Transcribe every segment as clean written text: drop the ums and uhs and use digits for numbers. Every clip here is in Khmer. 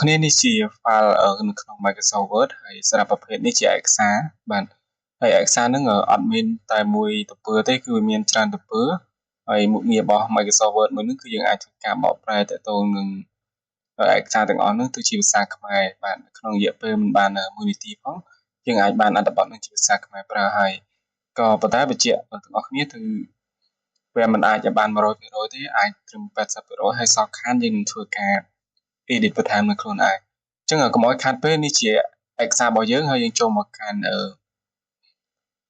គ្នានេះជា file នៅក្នុង Microsoft Word ហើយសម្រាប់ប្រភេទនេះជាឯកសារបាទហើយឯកសារហ្នឹងអត់មានតែមួយទពើទេគឺវាមានច្រើនទពើហើយមុខងាររបស់ Microsoft Word មួយហ្នឹងគឺយើងអាចធ្វើការបកប្រែទៅនឹងឯកសារទាំងអស់ហ្នឹងទៅជាភាសាខ្មែរបាទក្នុងរយៈពេលមិនបាន1នាទីផងយើងអាចបានអត្ថបទនឹងជាភាសាខ្មែរប្រើហើយក៏ប៉ុន្តែបញ្ជាក់ដល់ទាំងអស់គ្នាគឺវាមិនអាចបាន 100% ទេអាចត្រឹម 80% ហើយសល់ខានយើងនឹងធ្វើការ edit បន្ថែមនៅខ្លួនឯងអញ្ចឹងកុំឲ្យខាតពេលនេះជាឯកសាររបស់យើងហើយយើងចូលមកកាន់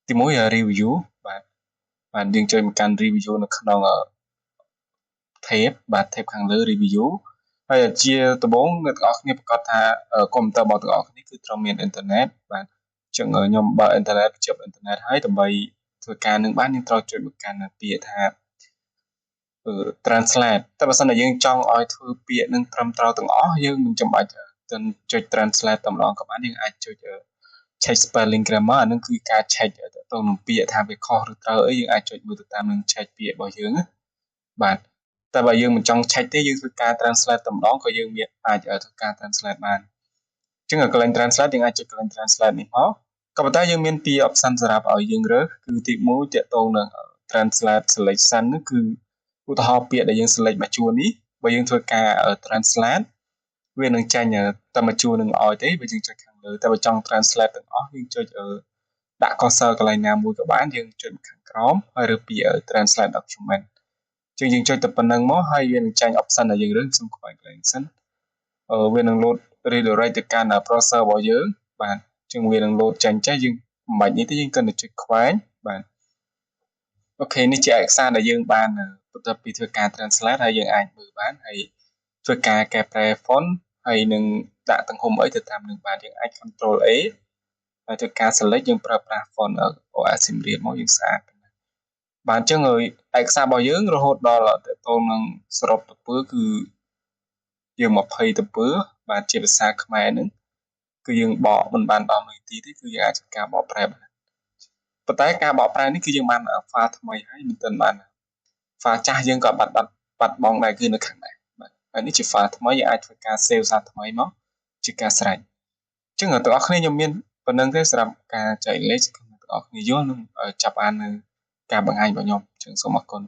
ទី1 review បាទយើងចូលមកកាន់ review នៅក្នុង tab បាទ tab ខាងលើ review ហើយជាដំបូងអ្នកទាំងអស់គ្នាប្រកាសថាកុំព្យូទ័ររបស់ទាំងអស់គ្នាគឺត្រូវមានអ៊ីនធឺណិតបាទអញ្ចឹងខ្ញុំបើកអ៊ីនធឺណិតបញ្ជាប់អ៊ីនធឺណិតហើយដើម្បីធ្វើការនឹងបានយើងត្រូវចុចមកកាន់ពាក្យថា translate តែបើសិនតែយើងចង់ឲ្យធ្វើពាក្យនឹងត្រឹមត្រូវទាំងអស់យើងមិនចាំបាច់ចុច translate តែម្ដងក៏បានយើងអាចចុច check spelling grammar អានឹងគឺការ check ទៅនឹងពាក្យថាវាខុសឬត្រូវអីយើងអាចចុចមើលទៅតាមនឹង check ពាក្យរបស់យើងណាបាទតែបើយើងមិនចង់ check ទេយើងធ្វើការ translate តែម្ដងក៏យើងអាចធ្វើការ translate បានអញ្ចឹងកន្លែង translate យើងអាចចុចកន្លែង translate នេះមកក៏ប៉ុន្តែយើងមានពីរ option សម្រាប់ឲ្យយើងរើសគឺទី1ទាក់ទងនឹង translate selection នោះគឺឧទាហរណ៍ពាក្យដែលយើង select មួយជួរនេះបើយើងធ្វើការ translate វានឹងចាញ់តែមួយជួរនឹងឲ្យទេបើយើងចុចខាងលើតែបើចង់ translate ទាំងអស់យើងចុចដាក់ cursor កន្លែងណាមួយក៏បានយើងចុចខាងក្រោមហើយរើសពី translate document ចឹងយើងចុចតែប៉ុណ្្នឹងមកហើយវានឹងចាញ់ option ដែលយើងរើសសុំខ្វែងកន្លែងសិនវានឹង load redirect ទៅកាន់ browser របស់យើងបាទចឹងវានឹង load ចាញ់ចេះយើងមិនបាច់នេះទេយើងគ្រាន់តែចុចខ្វែងបាទអូខេនេះជាឯកសារដែលយើងបានបន្ទាប់ពីធ្វើការ translate ហើយយើងអាចមើលបានហើយធ្វើការកែប្រែ font ហើយនឹងដាក់ទំហំអីទៅតាមនឹងបានយើងអាច control A ហើយធ្វើការ select យើងប្រើប្រាស់ font OS សៀមរាបមកយើងស្អាតបាទអញ្ចឹងឯកសាររបស់យើងរហូតដល់ទៅនឹងសរុបទៅពើគឺយើង20ទៅពើបាទជាភាសាខ្មែរហ្នឹងគឺយើងបកមិនបានដល់1នាទីទេគឺយើងអាចធ្វើការបកប្រែបានប៉ុន្តែការបកប្រែនេះគឺយើងបាន file ថ្មីហើយមិនទាន់បាន file ចាស់យើងក៏បាត់បង់ដែរគឺនៅខាងដែរបាទហើយនេះជា file ថ្មីយើងអាចធ្វើការ save សារថ្មីមកជាការស្រេចអញ្ចឹងទាំងអស់គ្នាខ្ញុំមានប៉ុណ្្នឹងទេសម្រាប់ការចែកលេខទាំងអស់គ្នាយល់នឹងចាប់អាននៅការបង្ហាញរបស់ខ្ញុំអញ្ចឹងសូមអរគុណ